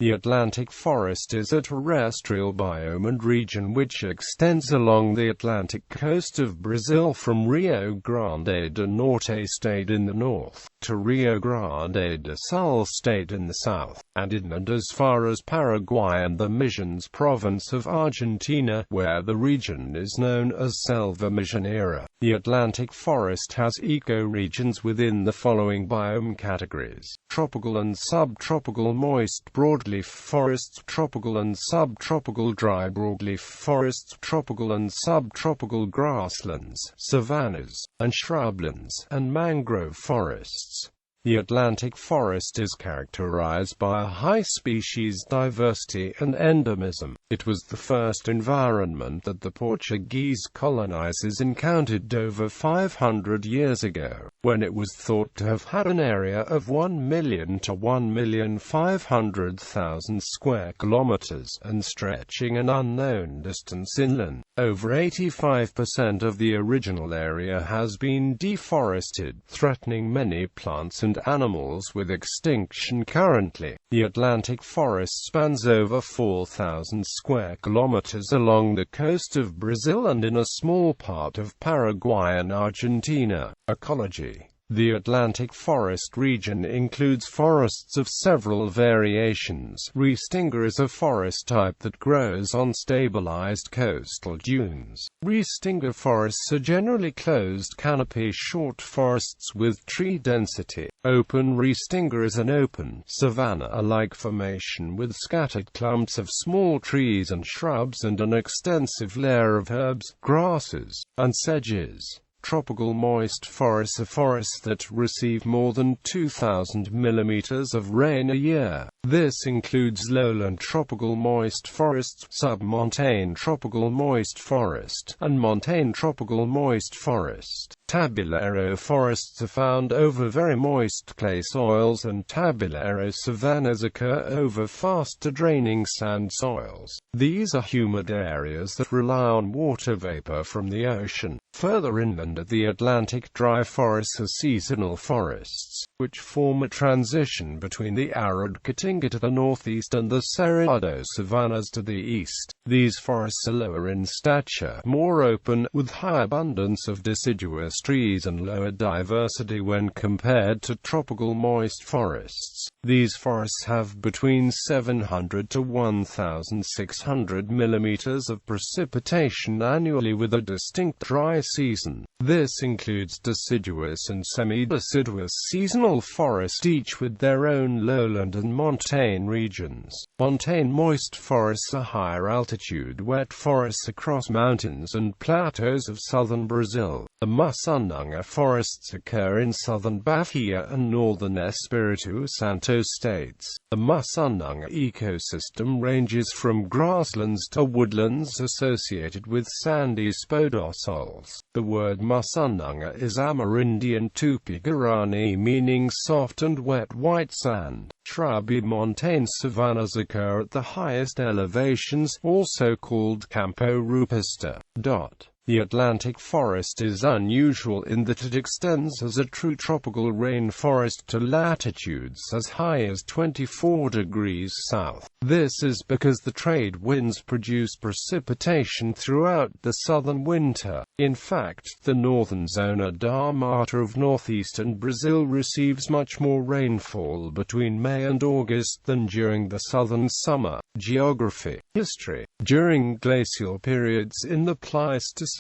The Atlantic Forest is a terrestrial biome and region which extends along the Atlantic coast of Brazil from Rio Grande do Norte state in the north, to Rio Grande do Sul state in the south, and inland as far as Paraguay and the Misiones Province of Argentina, where the region is known as Selva Misionera. The Atlantic Forest has ecoregions within the following biome categories: tropical and subtropical moist broadleaf forests, tropical and subtropical dry broadleaf forests, tropical and subtropical grasslands, savannas, and shrublands, and mangrove forests. The Atlantic Forest is characterized by a high species diversity and endemism. It was the first environment that the Portuguese colonizers encountered over 500 years ago, when it was thought to have had an area of 1 million to 1,500,000 square kilometers, and stretching an unknown distance inland. Over 85% of the original area has been deforested, threatening many plants and animals with extinction currently. The Atlantic Forest spans over 4,000 square kilometers along the coast of Brazil and in a small part of Paraguay and Argentina. Ecology. The Atlantic Forest region includes forests of several variations. Restinga is a forest type that grows on stabilized coastal dunes. Restinga forests are generally closed canopy short forests with tree density. Open Restinga is an open, savanna-like formation with scattered clumps of small trees and shrubs and an extensive layer of herbs, grasses, and sedges. Tropical moist forests are forests that receive more than 2,000 millimeters of rain a year. This includes lowland tropical moist forests, submontane tropical moist forest, and montane tropical moist forest. Tabular forests are found over very moist clay soils, and tabular savannas occur over faster draining sand soils. These are humid areas that rely on water vapor from the ocean. Further inland at the Atlantic, dry forests are seasonal forests, which form a transition between the arid caatinga to the northeast and the cerrado savannas to the east. These forests are lower in stature, more open, with high abundance of deciduous trees and lower diversity when compared to tropical moist forests. These forests have between 700 to 1,600 millimeters of precipitation annually, with a distinct dry season. This includes deciduous and semi-deciduous seasonal forests, each with their own lowland and montane regions. Montane moist forests are higher altitude wet forests across mountains and plateaus of southern Brazil. The Musununga forests occur in southern Bahia and northern Espiritu Santo states. The Musununga ecosystem ranges from grasslands to woodlands associated with sandy spodosols. The word Musununga is Amerindian Tupi-Guarani meaning soft and wet white sand. Shrubby montane savannas occur at the highest elevations, also called Campo Rupestre. The Atlantic Forest is unusual in that it extends as a true tropical rainforest to latitudes as high as 24 degrees south. This is because the trade winds produce precipitation throughout the southern winter. In fact, the northern zona da Mata of northeastern Brazil receives much more rainfall between May and August than during the southern summer. Geography. History. During glacial periods in the Pleistocene,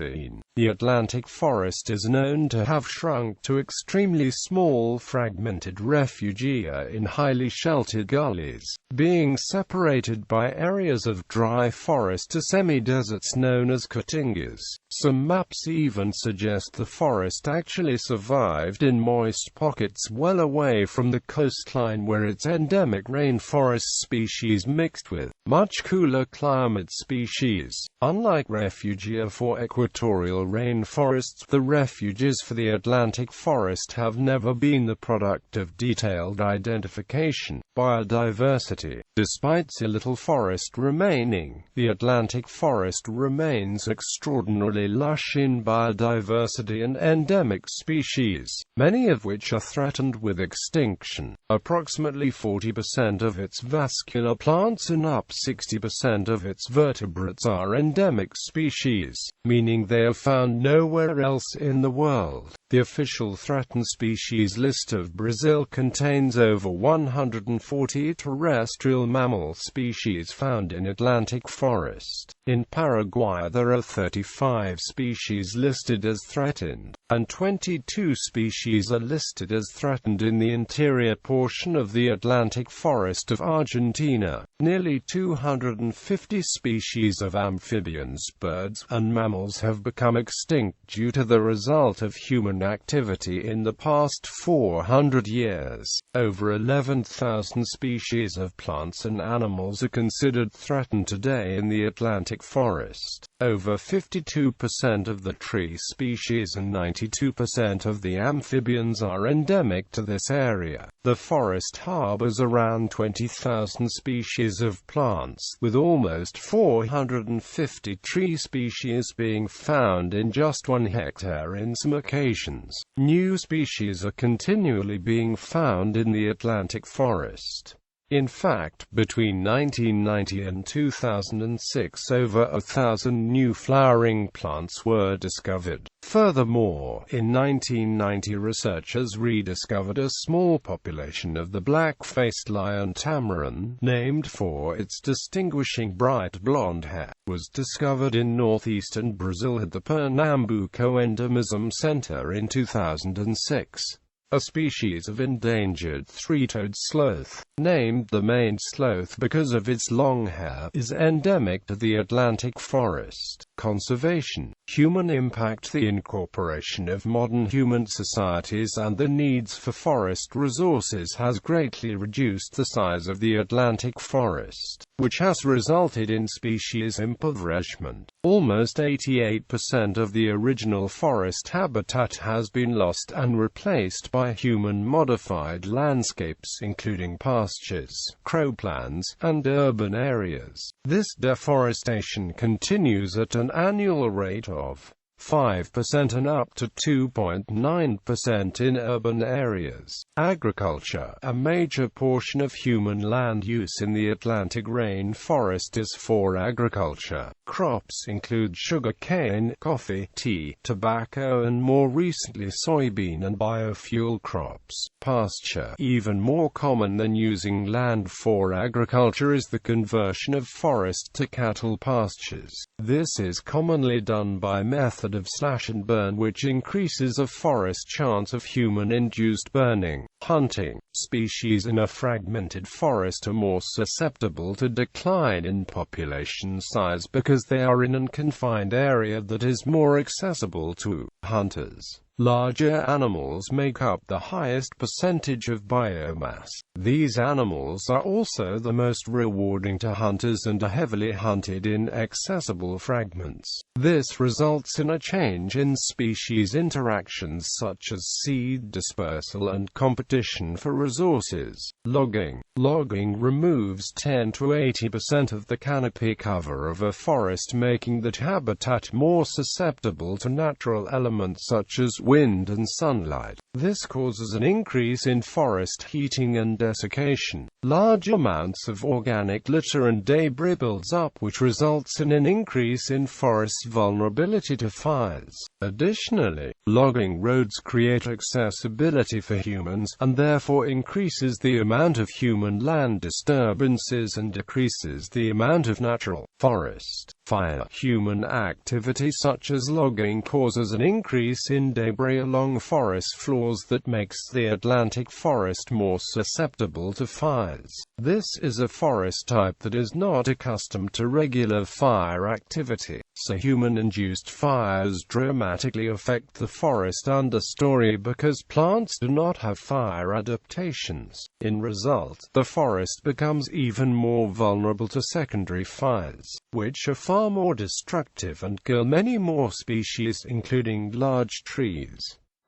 the Atlantic Forest is known to have shrunk to extremely small fragmented refugia in highly sheltered gullies, being separated by areas of dry forest to semi-deserts known as caatingas. Some maps even suggest the forest actually survived in moist pockets well away from the coastline where its endemic rainforest species mixed with much cooler climate species. Unlike refugia for equatorial rainforests. The refuges for the Atlantic forest have never been the product of detailed identification. Biodiversity. Despite so little forest remaining, the Atlantic forest remains extraordinarily lush in biodiversity and endemic species, many of which are threatened with extinction. Approximately 40% of its vascular plants and up 60% of its vertebrates are endemic species, meaning they are found nowhere else in the world. The official threatened species list of Brazil contains over 140 terrestrial mammal species found in Atlantic forest. In Paraguay there are 35 species listed as threatened, and 22 species are listed as threatened in the interior portion of the Atlantic forest of Argentina. Nearly 250 species of amphibians, birds, and mammals have become extinct due to the result of human activity in the past 400 years. Over 11,000 species of plants and animals are considered threatened today in the Atlantic forest. Over 52% of the tree species and 92% of the amphibians are endemic to this area. The forest harbors around 20,000 species of plants, with almost 450 tree species being found in just 1 hectare in some occasions. New species are continually being found in the Atlantic forest. In fact, between 1990 and 2006 over 1,000 new flowering plants were discovered. Furthermore, in 1990 researchers rediscovered a small population of the black-faced lion tamarin, named for its distinguishing bright blonde hair, was discovered in northeastern Brazil at the Pernambuco Endemism Center in 2006. A species of endangered three-toed sloth, named the maned sloth because of its long hair, is endemic to the Atlantic forest. Conservation. Human impact. The incorporation of modern human societies and the needs for forest resources has greatly reduced the size of the Atlantic forest, which has resulted in species impoverishment. Almost 88% of the original forest habitat has been lost and replaced by human-modified landscapes including pastures, croplands, and urban areas. This deforestation continues at an annual rate of 5% and up to 2.9% in urban areas. Agriculture. A major portion of human land use in the Atlantic rainforest is for agriculture. Crops include sugar cane, coffee, tea, tobacco, and more recently soybean and biofuel crops. Pasture. Even more common than using land for agriculture is the conversion of forest to cattle pastures. This is commonly done by method of slash and burn, which increases a forest's chance of human-induced burning. Hunting. Species in a fragmented forest are more susceptible to decline in population size because they are in an confined area that is more accessible to hunters. Larger animals make up the highest percentage of biomass. These animals are also the most rewarding to hunters and are heavily hunted in accessible fragments. This results in a change in species interactions such as seed dispersal and competition for resources. Logging. Logging removes 10 to 80% of the canopy cover of a forest, making that habitat more susceptible to natural elements such as wind and sunlight. This causes an increase in forest heating and desiccation. Large amounts of organic litter and debris builds up, which results in an increase in forest vulnerability to fires. Additionally, logging roads create accessibility for humans, and therefore increases the amount of human land disturbances and decreases the amount of natural forest fire. Human activity such as logging causes an increase in debris along forest floors that makes the Atlantic forest more susceptible to fires. This is a forest type that is not accustomed to regular fire activity, so human-induced fires dramatically affect the forest understory because plants do not have fire adaptations. In result, the forest becomes even more vulnerable to secondary fires, which are far far more destructive and kill many more species, including large trees.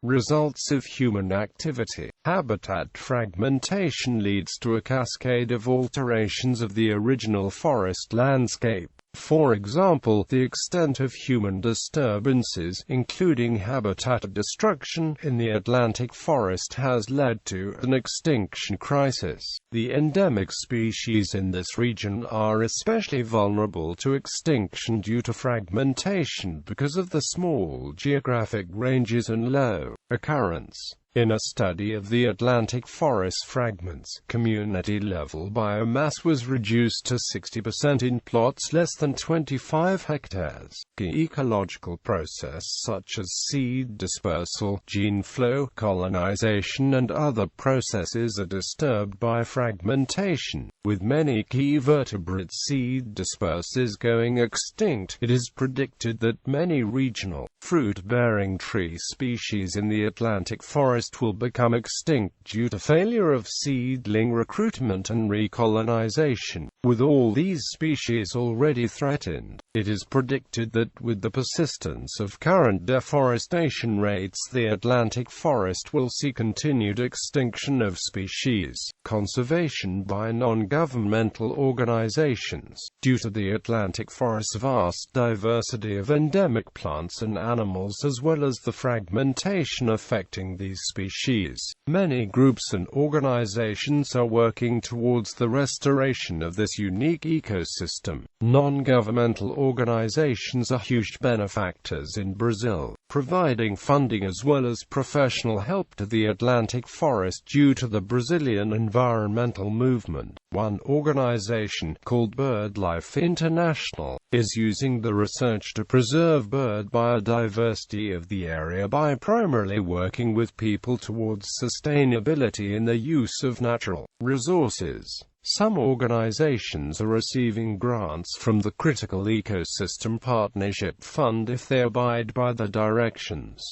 Results of human activity. Habitat fragmentation leads to a cascade of alterations of the original forest landscape. For example, the extent of human disturbances, including habitat destruction, in the Atlantic forest has led to an extinction crisis. The endemic species in this region are especially vulnerable to extinction due to fragmentation because of the small geographic ranges and low occurrence. In a study of the Atlantic forest fragments, community-level biomass was reduced to 60% in plots less than 25 hectares. Key ecological process such as seed dispersal, gene flow, colonization and other processes are disturbed by fragmentation. With many key vertebrate seed dispersers going extinct, it is predicted that many regional, fruit-bearing tree species in the Atlantic forest will become extinct due to failure of seedling recruitment and recolonization. With all these species already threatened, it is predicted that with the persistence of current deforestation rates, the Atlantic forest will see continued extinction of species. Conservation by non-governmental organizations. Due to the Atlantic forest's vast diversity of endemic plants and animals as well as the fragmentation affecting these species, many groups and organizations are working towards the restoration of this unique ecosystem. Non-governmental organizations are huge benefactors in Brazil, providing funding as well as professional help to the Atlantic forest due to the Brazilian environmental movement. One organization, called BirdLife International, is using the research to preserve bird biodiversity of the area by primarily working with people towards sustainability in the use of natural resources. Some organizations are receiving grants from the Critical Ecosystem Partnership Fund if they abide by the directions.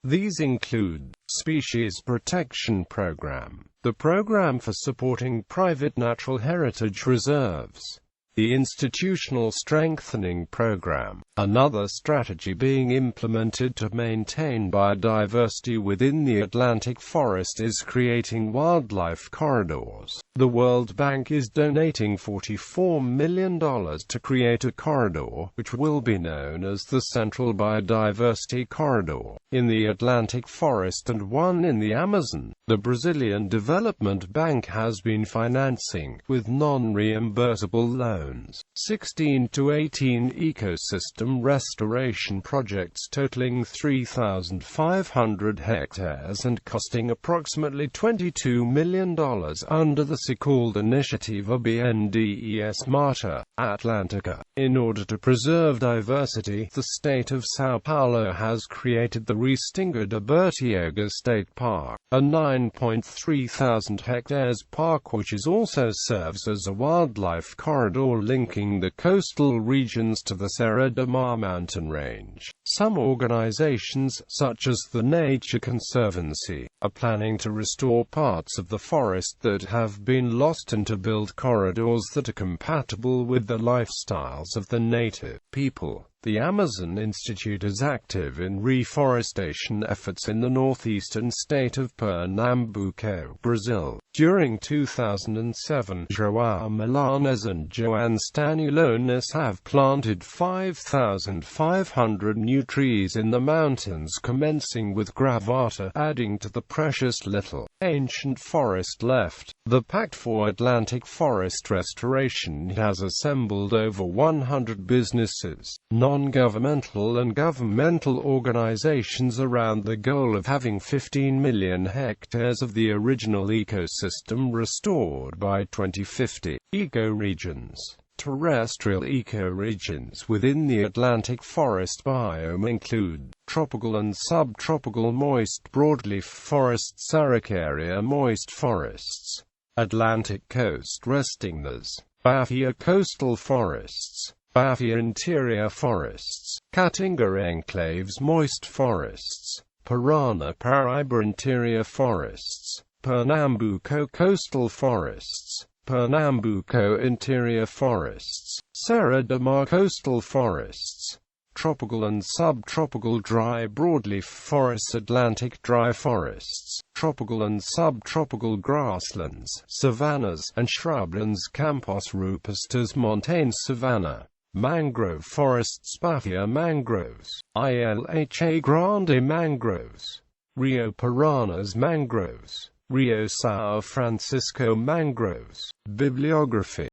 These include Species Protection Program, the program for supporting private natural heritage reserves, the Institutional Strengthening Program, another strategy being implemented to maintain biodiversity within the Atlantic forest is creating wildlife corridors. The World Bank is donating $44 million to create a corridor, which will be known as the Central Biodiversity Corridor, in the Atlantic forest and one in the Amazon. The Brazilian Development Bank has been financing, with non-reimbursable loans, 16 to 18 ecosystem restoration projects totaling 3,500 hectares and costing approximately $22 million under the so-called initiative of endemism.It, Atlantica. In order to preserve diversity, the state of São Paulo has created the Restinga de Bertioga State Park, a 9.3 thousand hectares park which also serves as a wildlife corridor linking the coastal regions to the Serra da Mar mountain range. Some organizations, such as the Nature Conservancy, are planning to restore parts of the forest that have been lost and to build corridors that are compatible with the lifestyles of the native people. The Amazon Institute is active in reforestation efforts in the northeastern state of Pernambuco, Brazil. During 2007, João Milanes and João Stanulones have planted 5,500 new trees in the mountains, commencing with gravata, adding to the precious little ancient forest left. The Pact for Atlantic Forest Restoration has assembled over 100 businesses, non-governmental and governmental organizations around the goal of having 15 million hectares of the original ecosystem restored by 2050. Ecoregions. Terrestrial ecoregions within the Atlantic forest biome include tropical and subtropical moist broadleaf forests, Araucaria moist forests, Atlantic coast restingas, Bahia coastal forests, Bahia interior forests, Caatinga enclaves moist forests, Parana Paraíba interior forests, Pernambuco coastal forests, Pernambuco interior forests, Serra da Mar coastal forests, tropical and subtropical dry broadleaf forests, Atlantic dry forests, tropical and subtropical grasslands, savannas, and shrublands, Campos rupestris montane savanna, mangrove forests, Bahia mangroves, Ilha Grande mangroves, Rio Paranas mangroves, Rio São Francisco mangroves. Bibliography